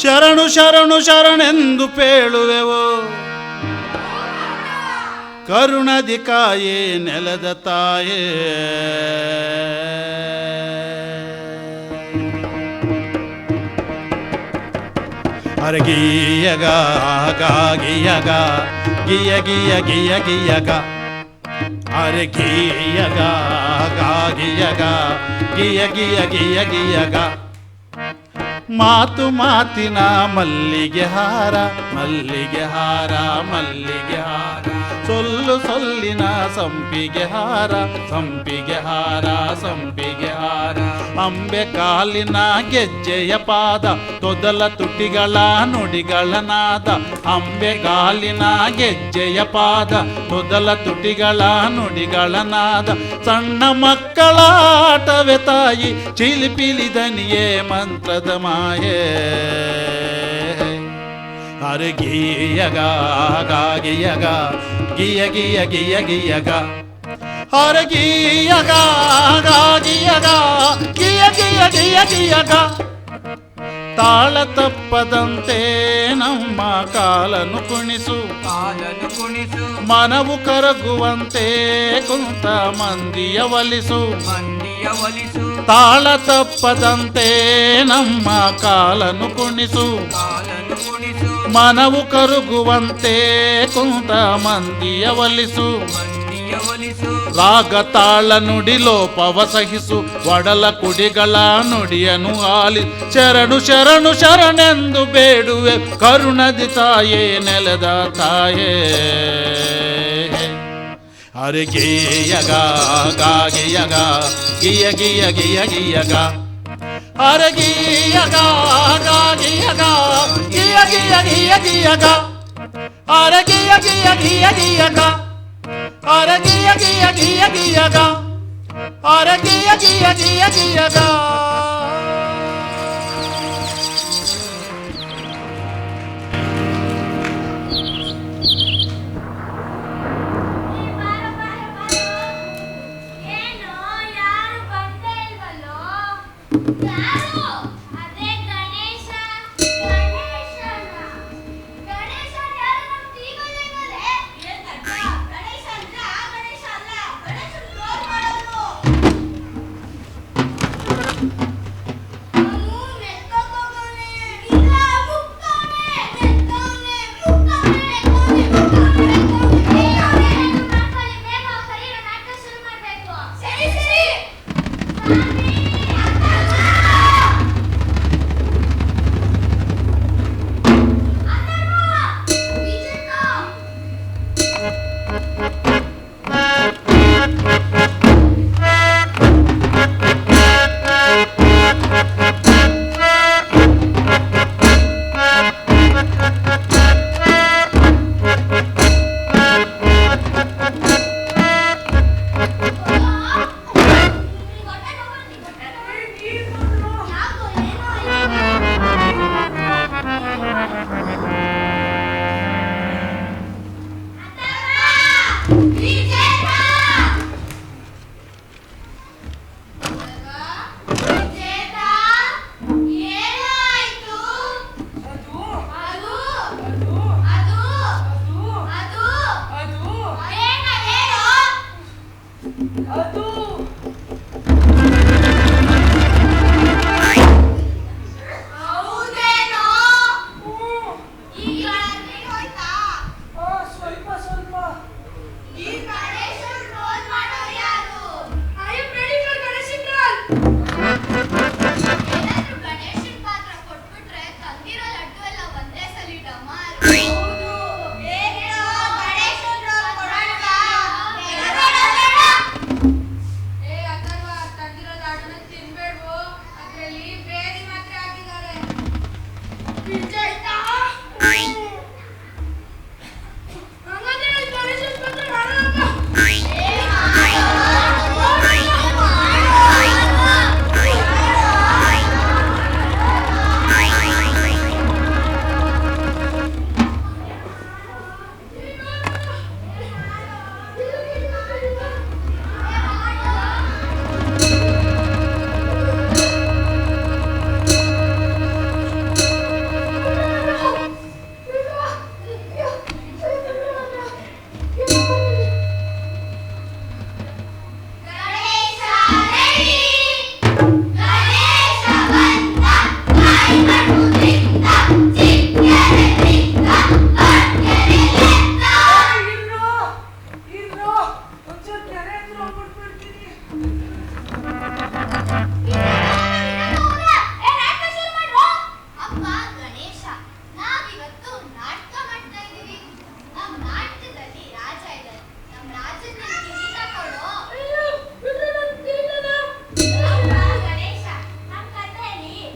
ಶರಣು ಶರಣು ಶರಣೆಂದು ಪೇಳುವೆವು. ಕರುಣದಿ ಕಾಯೇ ನೆಲದ ತಾಯೇ. ಅರಗಿಯಗ ಗಾಗಿಯಗ ಗಿಯ ಗಿಯ ಗಿಯ ಗಿಯಗ. ಅರಗಿಯಗ ಗಾಗಿಯಗ ಗಿಯ ಗಿಯ ಗಿಯ ಗಿಯಗ. ಮಾತು ಮಾತಿನ ಮಲ್ಲಿಗೆ ಹಾರ ಮಲ್ಲಿಗೆ ಹಾರ ಮಲ್ಲಿಗೆ ಹಾರ. ಸೊಲ್ಲು ಸೊಲ್ಲಿನ ಸಂಪಿಗೆ ಹಾರ ಸಂಪಿಗೆ ಹಾರ ಸಂಪಿಗೆ ಹಾರ. ಅಂಬೆ ಕಾಲಿನ ಗೆಜ್ಜೆಯ ಪಾದ ತೊದಲ ತುಟಿಗಳ ನುಡಿಗಳ ನಾದ. ಅಂಬೆ ಕಾಲಿನ ಗೆಜ್ಜೆಯ ಪಾದ ತೊದಲ ತುಟಿಗಳ ನುಡಿಗಳ ನಾದ. ಸಣ್ಣ ಮಕ್ಕಳ ಆಟವೇ ತಾಯಿ ಚಿಲಿಪಿಲಿ ದನಿಯೇ ಮಂತ್ರದ ಮಾಯೇ. ಅರೆ ಗೀಯಗ ಗಾಗಿಯಗ ಗಿಯ ಗಿಯ ಗಿಯ ಗಿಯಗ. ಅರೆ ಗೀಯಗ ಗಾಗಿಯಗ ಗಿಯ ಗಿಯ ಗಿಯ ಗಿಯಗ. ತಾಳ ತಪ್ಪದಂತೆ ನಮ್ಮ ಕಾಲನು ಕುಣಿಸು ಕಾಲನು ಕುಣಿಸು. ಮನವು ಕರಗುವಂತೆ ಕುಂತ ಮಂದಿಯ ಒಲಿಸು ಮಂದಿಯ ಒಲಿಸು. ತಾಳ ತಪ್ಪದಂತೆ ನಮ್ಮ ಕಾಲನು ಕುಣಿಸು ಕಾಲನು ಕುಣಿಸು. ಮನವು ಕರಗುವಂತೆ ಕುಂತ ಮಂದಿಯ ಒಲಿಸು ಮಂದಿಯ ಒಲಿಸು. ರಾಗ ತಾಳ ನುಡಿ ಲೋಪವ ಸಹಿಸು ಒಡಲ ಕುಡಿಗಳ ನುಡಿಯನು ಆಲಿ. ಶರಣು ಶರಣು ಶರಣೆಂದು ಬೇಡುವೆ ಕರುಣದಿ ತಾಯೇ ನೆಲದ ತಾಯೇ. ಅರೆ ಗೇಯಗ ಗಾಗಿಯಗ ಗಿಯ ಗಿಯ ಗಿಯ ಗಿಯಗ. ಅರೆ ಗೀಯಗ ಗಾಗಿಯಗ ಗಿಯ ಗಿಯ ಗಿಯ ಗಿಯಗ. ಅರೆ ಗಿಯ ಗಿಯ ಗಿಯ ಗಿಯಗ. ಅರೆ ಗಿಯ ಗಿಯ ಗಿಯ ಗಿಯಗ. ಅರೆ ಗಿಯ ಗಿಯ ಗಿಯ ಗಿಯಗ.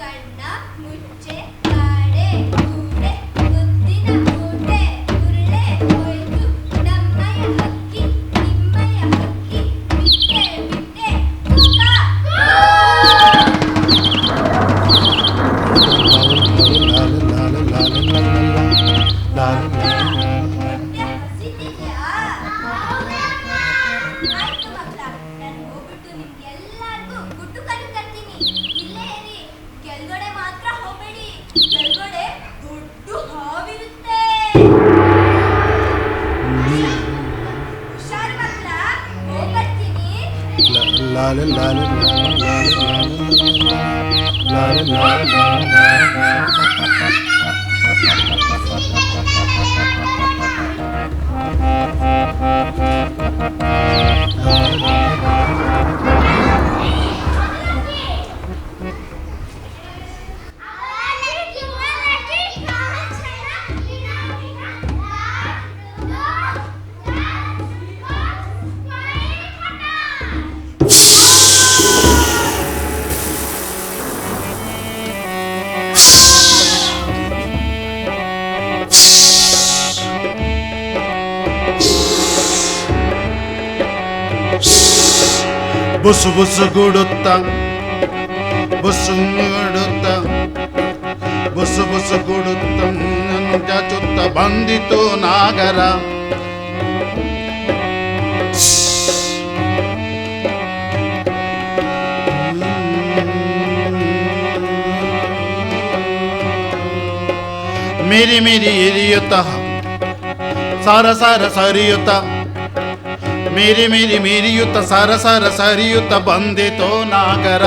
ಕಣ್ಣ ಮುಚ್ಚೆ ಕಾಡೆ ಕೂಡೆ ಮುದ್ದಿನ ಮೂಟೆ ಉರುಳೆ ಹೋಯ್ತು ನಮ್ಮಯ ಹಕ್ಕಿ ನಿಮ್ಮಯ ಹಕ್ಕಿ ಬಿಟ್ಟೆ ಬಿಟ್ಟೆ ಕೂಕ ಮತ್ತೆ ಹಸಿತಿದ್ಯಾ? ಆಯ್ತು ಮಕ್ಕಳ, ನಾನು ಹೋಗ್ಬಿಟ್ಟು ನಿಮ್ಗೆಲ್ಲರಿಗೂ ಗುಡ್ಡು ಕಲ್ಲು ತರ್ತೀನಿ. ಇಲ್ಲೇ ಇರಿ, ಕೆಳಗಡೆ ಮಾತ್ರ ಹೋಗ್ಬೇಡಿ. ಕೆಳಗಡೆ ದೊಡ್ಡ ಹಾವಿರುತ್ತೆ. ಹುಷಾರು ಮಕ್ಕಳ, ಹೋಗ್ಬರ್ತೀನಿ. ಬುಸು ಬುಸು ಗುಡುತ್ತ ಬುಸು ಗುಡುತ್ತ ಬುಸು ಬುಸು ಗುಡುತ್ತ ಚುತ್ತ ಬಂದಿತು ನಾಗರ. ಮಿರಿ ಮಿರಿ ಇರಿಯುತ್ತ ಸಾರ ಸಾರ ಸರಿಯುತ್ತ ಮಿರಿ ಮಿರಿ ಮಿರಿಯುತ್ತ ಸರ ಸರ ಸರಿಯುತ್ತ ಬಂದಿತೋ ನಾಗರ.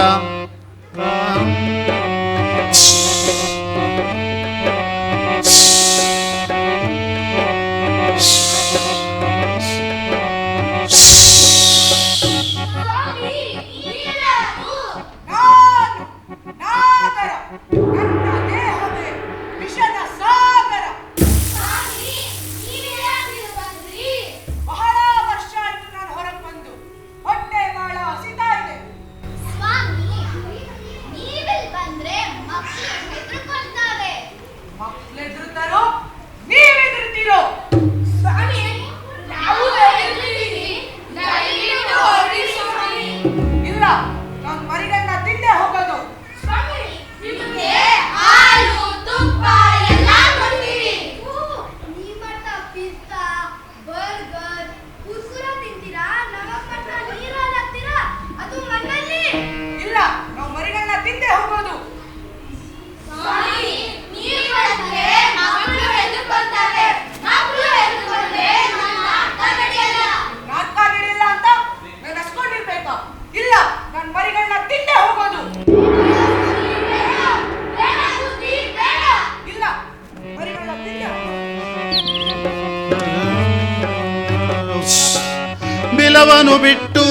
ಬಿಲವನು ಬಿಟ್ಟು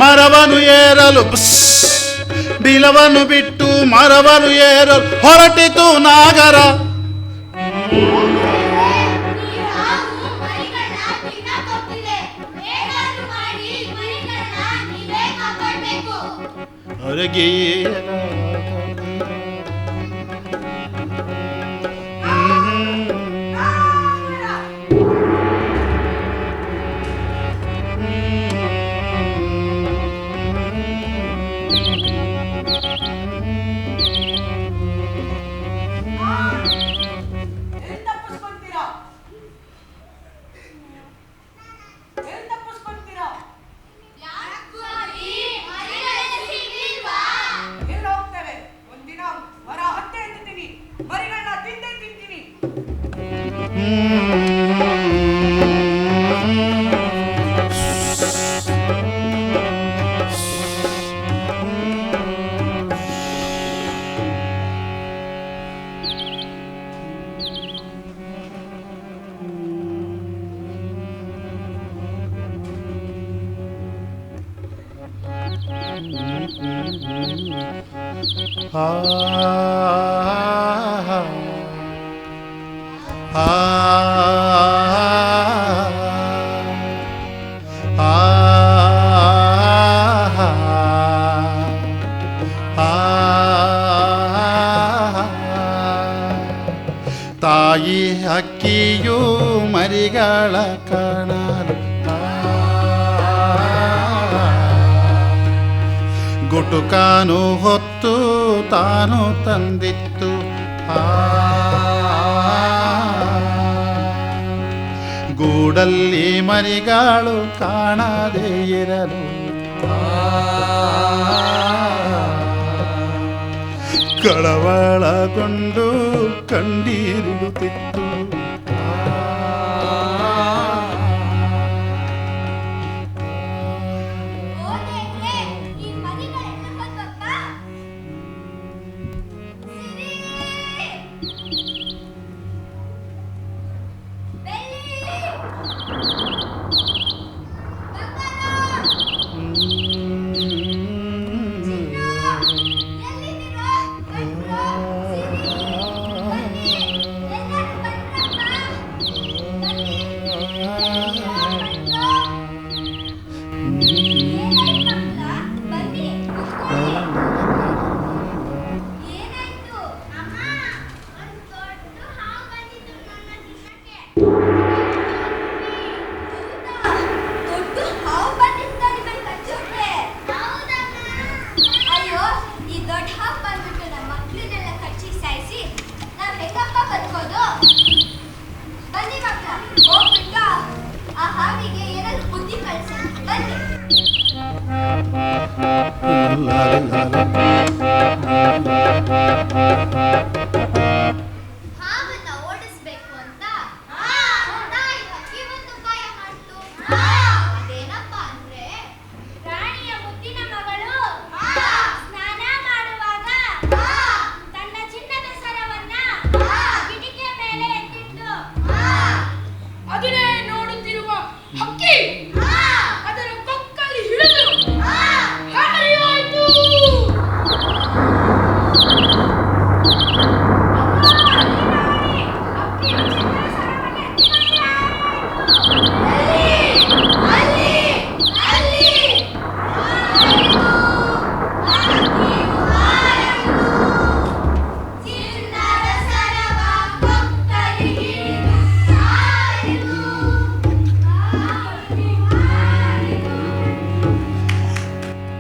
ಮರವನು ಏರಲು ಬಿಲವನು ಬಿಟ್ಟು ಮರವನು ಏರಲು ಹೊರಟಿತು ನಾಗರ. ಹೊರಗೆ ಎಲ್ಲೋ ಆ ಆ ತಾಯಿ ಹಕ್ಕಿಯು ಮರಿಗಳ ಕಾಣಲು ಗುಟುಕಾನು ಹೊತ್ತು ತಾನು ತಂದಿತ್ತು ಗೂಡಲ್ಲಿ ಮರಿಗಳು ಕಾಣದೇ ಇರಲು ಕಳವಳಗೊಂಡು ಕಂಡೀರಿಡುತ್ತಿತ್ತು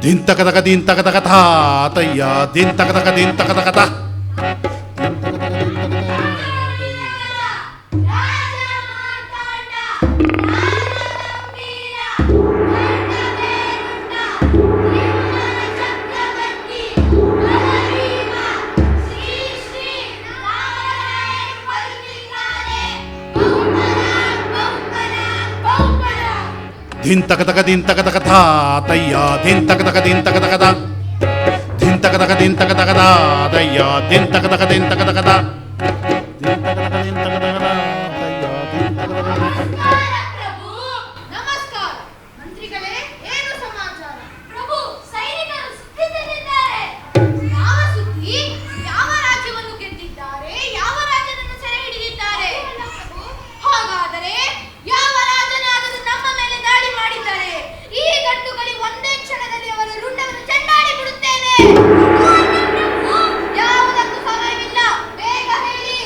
ದಿನ್ ತಕದಕ ದಿನ್ ತಕದಕ ತಾತಯ್ಯ ದಿನ್ ತಕದಕ ದಿನ್ ತಕದಕ ತಾ ಧಿನ್ ತಕದಕ ದಿನ್ ತಕದಕ ತಾತಯ್ಯ ಧಿನ್ ತಕದಕ ದಿನ್ ತಕದಕ ತಾ ಧಿನ್ ತಕದಕ ದಿನ್ ತಕದಕ ತಾತಯ್ಯ ಧಿನ್ ತಕದಕ ದಿನ್ ತಕದಕ ತಾ ಧಿನ್ ತಕದಕ ದಿನ್ ತಕದಕ ತಾತಯ್ಯ ಧಿನ್ ತಕದಕ ದಿನ್ ತಕದಕ ತಾ. ಪ್ರಭು ನಮಸ್ಕಾರ. ಮಂತ್ರಿಗಳೇ, ಏನು ಸಮಾಚಾರ? ಪ್ರಭು, ಸೈನಿಕರು ಸುತ್ತಿದ್ದಾರೆ. ಯಾವ ಸುದ್ದಿ? ಯಾವ ರಾಜ್ಯವನ್ನು ಗೆದ್ದಿದ್ದಾರೆ? ಯಾವ ರಾಜ್ಯವನ್ನು ಸೆರೆ ಹಿಡಿದಿದ್ದಾರೆ? ಹಾಗಾದರೆ ಯಾವ ರಾಜನಾದರೂ ನಮ್ಮ ಮೇಲೆ ದಾಳಿ ಮಾಡಿದ್ದಾರೆ? ಈ ಗಂಡುಗಳಿಗೆ ಒಂದೇ ಕ್ಷಣದಲ್ಲಿ ಅವರ ರುಂಡವನ್ನು ಚೆಂಡಾಡಿ ಬಿಡುತ್ತೇನೆ. ಯಾವುದಕ್ಕೂ ಸಮಯವಿಲ್ಲ, ಬೇಗ ಹೇಳಿ.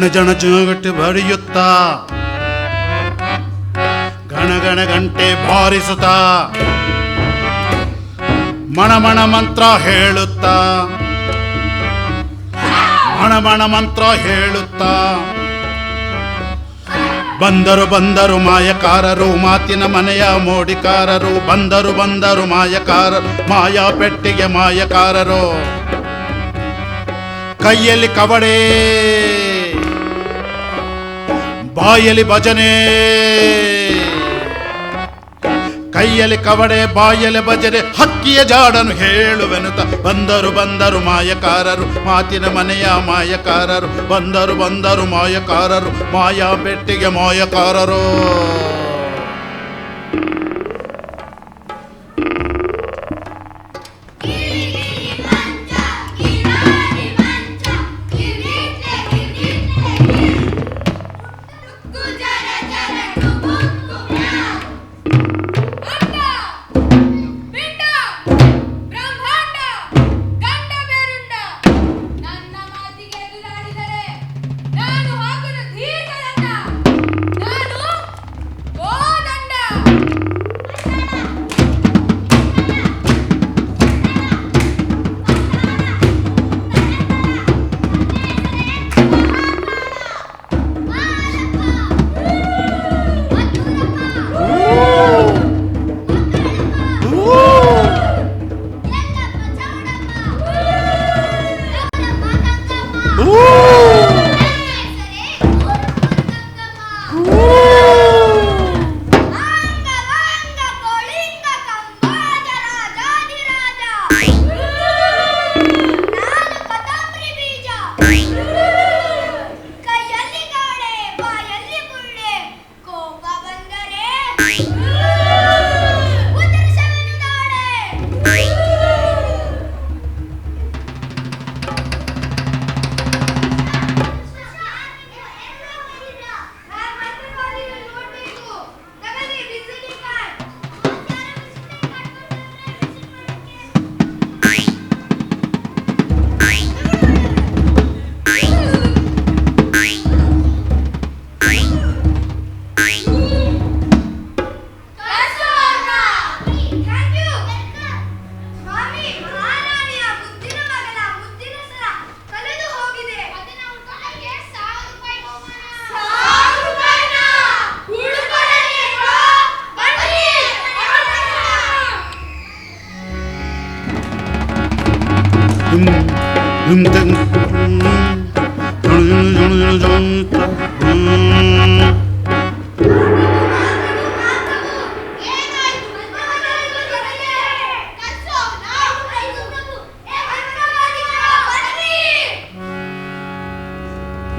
ಜನ ಜನ ಜುಗಟ್ಟಿ ಬಡಿಯುತ್ತಾ ಗಣ ಗಣ ಗಂಟೆ ಬಾರಿಸುತ್ತಾ ಮಣ ಮಣ ಮಂತ್ರ ಹೇಳುತ್ತಾ ಮಣ ಮಣ ಮಂತ್ರ ಹೇಳುತ್ತಾ ಬಂದರು ಬಂದರು ಮಾಯಕಾರರು ಮಾತಿನ ಮನೆಯ ಮೋಡಿಕಾರರು ಬಂದರು ಬಂದರು ಮಾಯಕಾರರು ಮಾಯಾ ಪೆಟ್ಟಿಗೆ ಮಾಯಕಾರರು ಕೈಯಲ್ಲಿ ಕವಡೆ ಬಾಯಲ್ಲಿ ಭಜನೆ ಕೈಯಲ್ಲಿ ಕವಡೆ ಬಾಯಲ್ಲಿ ಭಜನೆ ಹಕ್ಕಿಯ ಜಾಡನು ಹೇಳುವೆನುತ ಬಂದರು ಬಂದರು ಮಾಯಕಾರರು ಮಾತಿನ ಮನೆಯ ಮಾಯಕಾರರು ಬಂದರು ಬಂದರು ಮಾಯಕಾರರು ಮಾಯಾ ಪೆಟ್ಟಿಗೆ ಮಾಯಕಾರರು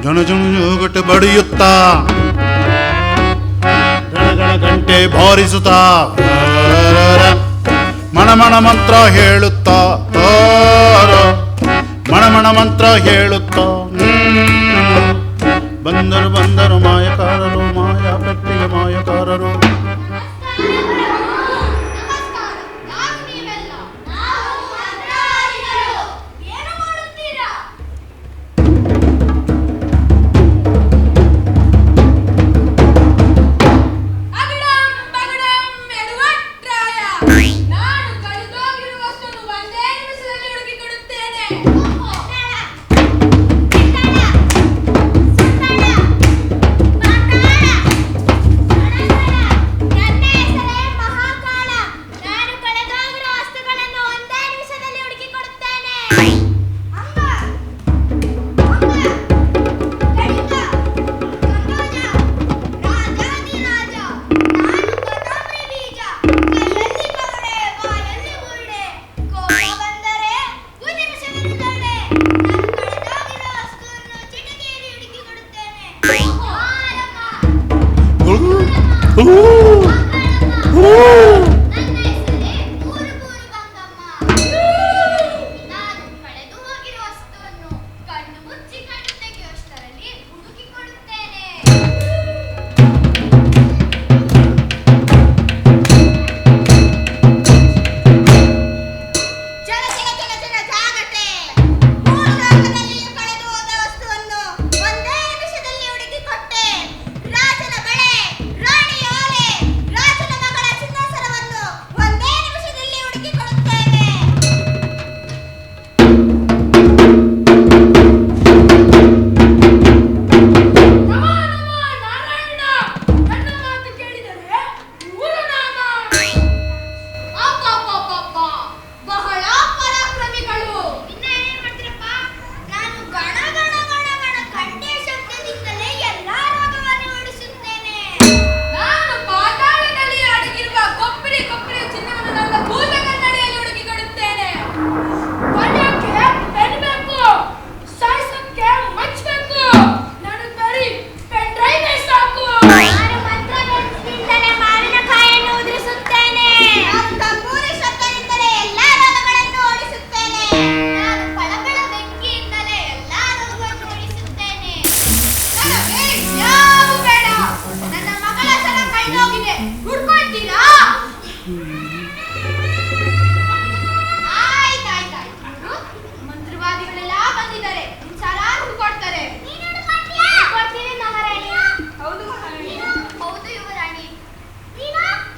ಜನ ಜನ ಜೋಗಟ್ಟು ಬಡಿಯುತ್ತಾ ಗಣ ಗಂಟೆ ಬಾರಿಸುತ್ತಾ ಮಣ ಮಣ ಮಂತ್ರ ಹೇಳುತ್ತಾ ಮಣ ಮಣ ಮಂತ್ರ ಹೇಳುತ್ತಾ ಬಂದರು ಬಂದರು ಮಾಯಕಾರರು ಮಾಯಾ ಪೆಟ್ಟಿಗೆ ಮಾಯಕಾರರು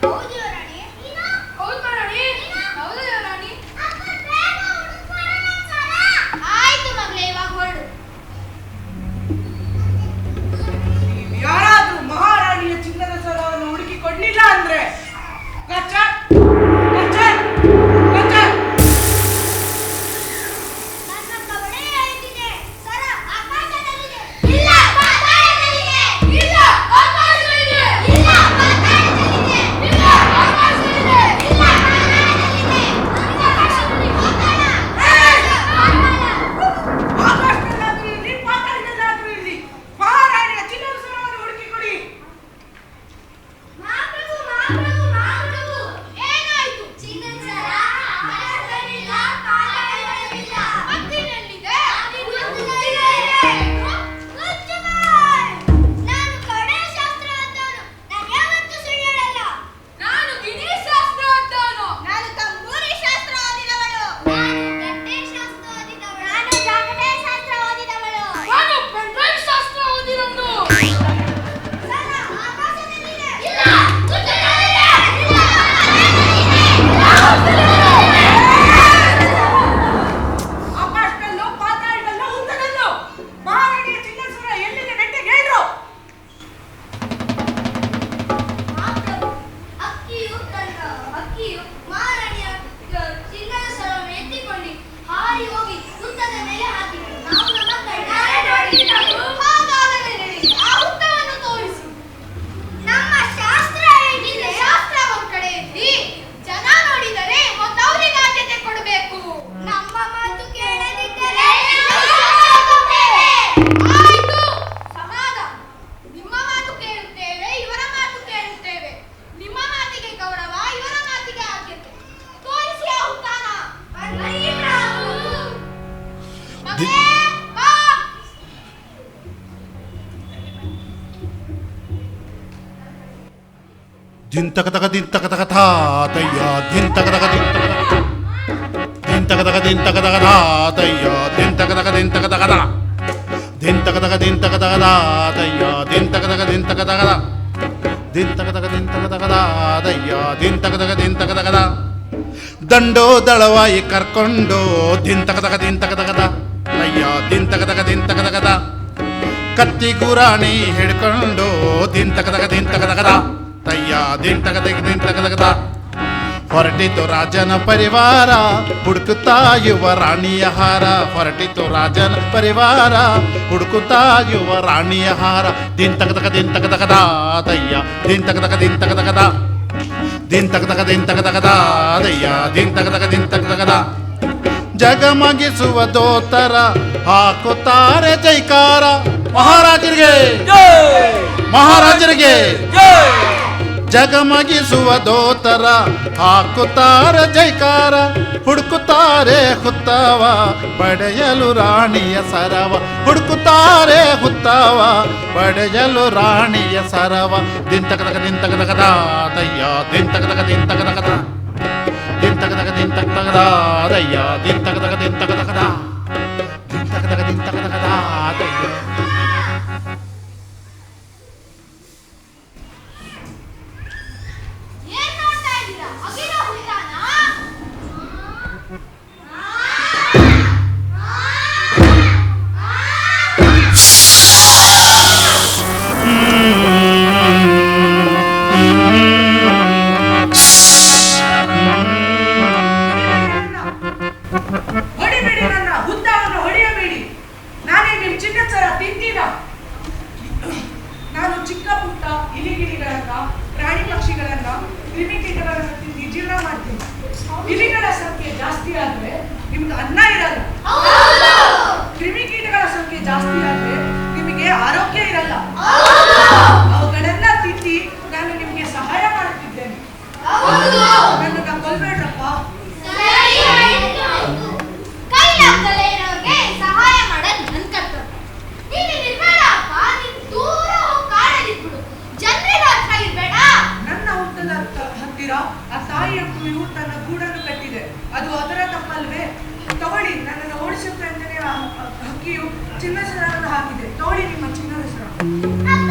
ಹೌದು ರಾಣಿ. ನೀನು? ಹೌದು ರಾಣಿ. ಹೌದು ರಾಣಿ. ಅಪ್ಪ ಬೇಗ ಹುಡುಕ್ಕೊಳ್ಳೋಣ ಸರ. ಆಯ್ತು ಮಗಳೇ, ಇವಾಗ ಹೊರಡು. ಯಾರಾದ್ರೂ ಮಹಾರಾಣಿಯ ಚಿನ್ನದ ಸರವನ್ನು ಹುಡುಕಿ ಕೊಡ್ಲಿಲ್ಲ ಅಂದ್ರೆ ಕಚ್ಚ ಕಚ್ಚ ಕಚ್ಚ. ನನ್ನ ಕವಡೆ ಹೇಳ್ತಿದೆ. ಸರ ಆಕಾಶದಲ್ಲಿದೆ. ಇಲ್ಲ, ಪಾತಾಳದಲ್ಲಿದೆ. ಇಲ್ಲ, ಆಕಾಶದಲ್ಲಿದೆ. ಇಲ್ಲ, ಪಾತಾಳದಲ್ಲಿದೆ. ಇಲ್ಲ, ಆಕಾಶದಲ್ಲಿದೆ. ಇಲ್ಲ, ಪಾತಾಳದಲ್ಲಿದೆ. ಆಕಾಶದಲ್ಲಿ ಪಾತಾಳ. ಆಕಾಶದಲ್ಲಾದ್ರೂ ಇರ್ಲಿ, ಪಾತಾಳದಲ್ಲಾದ್ರೂ ಇರ್ಲಿ, ಮಹಾರಾಣಿಯ ಚಿನ್ನದ ಸರವನ್ನು ಹುಡುಕಿ ಕೊಡಿ. ಮಹಾಪ್ರಭು, ಮಹಾಪ್ರಭು, ಮಹಾಪ್ರಭು. ಏನಾಯ್ತು? ಚಿನ್ನದ ಸರ ಆಕಾಶದಲ್ಲಿಲ್ಲ, ಪಾತಾಳದಲ್ಲಿಲ್ಲ. ಮತ್ತಿನೆಲ್ಲಿದೆ? ಗುರುತುಗಳಿದೆ. ಮುಚ್ಚು ಬಾಯ್. ನಾನು ಕಡೆ ಶಾಸ್ತ್ರ ಓದೋನು. ನಾನು ಯಾವತ್ತೂ ಸುಳ್ಳು ಹೇಳಲ್ಲ. ನಾನು ಗಿಣಿಶಾಸ್ತ್ರ ಓದ್ದವನು. ನಾನು ತಂಬೂರಿ ಶಾಸ್ತ್ರ ಓದಿದವಳು. ನಾನು ಗಡ್ಡೆ ಶಾಸ್ತ್ರ ಓದಿದವಳು. ನಾನು ಜಾಗಟೆ ಶಾಸ್ತ್ರ ಓದಿದವಳು. ನಾನು ಪೆಂಡ್ರೈವ್ ಶಾಸ್ತ್ರ ಓದಿರೋನು. ಸರ ಆಕಾಶದಲ್ಲಿದೆ. ಇಲ್ಲ, ಗುರುತುಗಳಿದೆ. ಇಲ್ಲ, ಆಕಾಶದಲ್ಲೋ ಪಾತಾಳದಲ್ಲೋ ಉತ್ತರದಲ್ಲೋ ಮಹಾರಾಣಿಯ ಚಿನ್ನದ ಸರ ಎಲ್ಲಿದೆ ಗಟ್ಟಿಗೆ ಹೇಳ್ರು. ಮಹಾಪ್ರಭು, ಅಕ್ಕಿಯು ಮಹಾರಾಣಿಯ ಚಿನ್ನದ ಸರವನ್ನು ಎತ್ತಿಕೊಂಡು ಹಾರಿ ಹೋಗಿ ಹುತ್ತದ ಮೇಲೆ ಹಾಕಿತು. ನಾವು ನಮ್ಮ ಕಣ್ಣಾರೆ ನೋಡಿದ್ದೆವು. ಹಾಗಾದರೆ ನಡಿ, ಆ ಹುತ್ತವನ್ನು ತೋರಿಸು. ನಮ್ಮ ಶಾಸ್ತ್ರ ಹೇಗಿದೆ? ಶಾಸ್ತ್ರ ಒಂದ್ ಕಡೆ ಇರ್ಲಿ, ಜನ ನೋಡಿದರೆ ಮತ್ತವರಿಗೆ ಆದ್ಯತೆ ಕೊಡಬೇಕು. ನಮ್ಮ ಮಾತು ಕೇಳದಿದ್ದರೆ ಆಯ್ತು, ಸಮಾಧಾನ. ನಿಮ್ಮ ಮಾತು ಕೇಳುತ್ತೇವೆ, ಇವರ ಮಾತು ಕೇಳುತ್ತೇವೆ. ನಿಮ್ಮ ಮಾತಿಗೆ ಗೌರವ, ಇವರ ಮಾತಿಗೆ ಆದ್ಯತೆ. ತೋರಿಸಿ ಆ ಹುತ್ತಾನ. ಬನ್ನಿ ಪ್ರಭು. ಮಗಳೇ, ಬಾ. ದಿಂತಕತಕ ದಿಂತಕತಕ ತಾತಯ್ಯ ದಿಂತಕತಕ ದಿಂತಕತಕ ದಿಂತಕತಕ ತಾತಯ್ಯ ದಿಂತಕತಕ ದಿಂತಕತಕ ದಿಂತಕತಕ ದಿಂತಕತಕ ತಾತಯ್ಯ ದಿಂತಕತಕ ದಿಂತಕತಕ ದಿಂತಕತಕ ದಿಂತಕತಕ ತಾತಯ್ಯ ದಿಂತಕತಕ ದಿಂತಕತಕ ದಂಡೋ ದಳವಾಯಿ ಕರ್ಕೊಂಡು ದಿಂತಕತಕ ದಿಂತಕತಕ ಅಯ್ಯ ದಿಂತಕತಕ ದಿಂತಕತಕ ಕತ್ತಿ ಗುರಾಣಿ ಹಿಡ್ಕೊಂಡು ದಿಂತಕತಕ ದಿಂತಕತಕ ತಯ್ಯ ದಿಂತಕತಕ ಹೊರಟಿತು ರಾಜನ ಪರಿವಾರ ಹುಡುಕುತ್ತಾ ಯುವ ರಾಣಿಯ ಹಾರ. ಹೊರಟಿತು ರಾಜನ ಪರಿವಾರ ಹುಡುಕುತ್ತಾ ಯುವ ರಾಣಿಯ ಹಾರ. ದಿಂತಕತಕ ದಿಂತಕತಕ ತಯ್ಯ ದಿಂತಕತಕ ದಿಂತಕತಕ ದಿಂತಕತಕ ದಿಂತಕತಕ ದಯ್ಯ ದಿಂತಕತಕ ದಿಂತಕತಕ ಜಗಮಗಿಸುವ ದೋತರ ಹಾಕುತ್ತಾರೆ ಜೈಕಾರ. ಮಹಾರಾಜರಿಗೆ ಮಹಾರಾಜರಿಗೆ ಜಗಮಗಿಸುವ ದೋತರ ಹಾಕುತ್ತಾರ ಜೈಕಾರ. ಹುಡುಕುತ್ತಾರೆ ಹುತ್ತವ ಪಡೆಯಲು ರಾಣಿಯ ಸರವ. ಹುಡುಕುತ್ತಾರೆ ಹುತ್ತವ ಪಡೆಯಲು ರಾಣಿಯ ಸರವ. ದಿಂತಕತಕ ದಿಂತಕತಕ ತಯ್ಯ ದಿಂತಕತಕ ದಿಂತಕತಕ ದಿಂತಕತಕ ದಿಂತಕತಕ ದಯ್ಯ ದಿಂತಕತಕ ದಿಂತಕತಕ ದಿಂತಕತಕ ದಿಂತಕತಕ ದಯ್ಯ. ಏನ್ ನೋಡ್ತಾ ಇದ್ದೀರಾ? ಅಗಿರೋ ಹುತ್ತಾನ? ಹೊಡಿಬೇಡಿ, ನನ್ನ ಹುತ್ತವನ್ನು ಹೊಡೆಯಬೇಡಿ. ನಾನೇ ನಿಮ್ ಚಿನ್ನದ ಸರ ತಿಂತೀನ. ನಾನು ಚಿಕ್ಕ ಪುಟ್ಟ ಇಲಿಗಿಲಿಗಳನ್ನ, ಪ್ರಾಣಿ ಪಕ್ಷಿಗಳನ್ನ, ಕ್ರಿಮಿಕೀಟಗಳನ್ನ ತಿಂದು ಜೀವನ ಮಾಡ್ತೀನಿ. ಇಲಿಗಳ ಸಂಖ್ಯೆ ಜಾಸ್ತಿ ಆದ್ರೆ ನಿಮ್ಗೆ ಅನ್ನ ಇರಲ್ಲ. ಕ್ರಿಮಿಕೀಟಗಳ ಸಂಖ್ಯೆ ಜಾಸ್ತಿ ಆದ್ರೆ ನಿಮಗೆ ಆರೋಗ್ಯ ಇರಲ್ಲ. ಅವುಗಳೆಲ್ಲ ತಿಂದು ನಾನು ನಿಮ್ಗೆ ಸಹಾಯ ಮಾಡುತ್ತಿದ್ದೇನೆ. ನನ್ನನ್ನ ಕೊಲ್ಬೇಡ್ರಪ್ಪ. ಕೈಲಾಗ್ದಲೇ ಇರೋರ್ಗೆ ಸಹಾಯ ಮಾಡೋದು ನನ್ ಕರ್ತವ್ಯ. ನೀನು ನಿರ್ಬೇಡ ಅಪ್ಪ, ನೀನು ದೂರ ಹೋಗಿ ಕಾಡಲ್ಲಿದ್ಬಿಡು. ಜನರಿರೋ ಹತ್ರ ಇರ್ಬೇಡ. ನನ್ನ ಹುತ್ತದ ಹತ್ತಿರ ಆ ತಾಯಿಯ ಕುರಿಯು ತನ್ನ ಗೂಡನ್ನು ಕಟ್ಟಿದೆ. ಅದು ಅದರ ತಪ್ಪಲ್ವೇ? ತಗೊಳ್ಳಿ, ನನ್ನನ್ನು ಓಡಿಸುತ್ತೆ ಅಂತಲೇ ಆ ಹಕ್ಕಿಯು ಚಿನ್ನದ ಸರವನ್ನು ಹಾಕಿದೆ. ತಗೊಳ್ಳಿ ನಿಮ್ಮ ಚಿನ್ನದ ಸರ. ಅಪ್ಪ,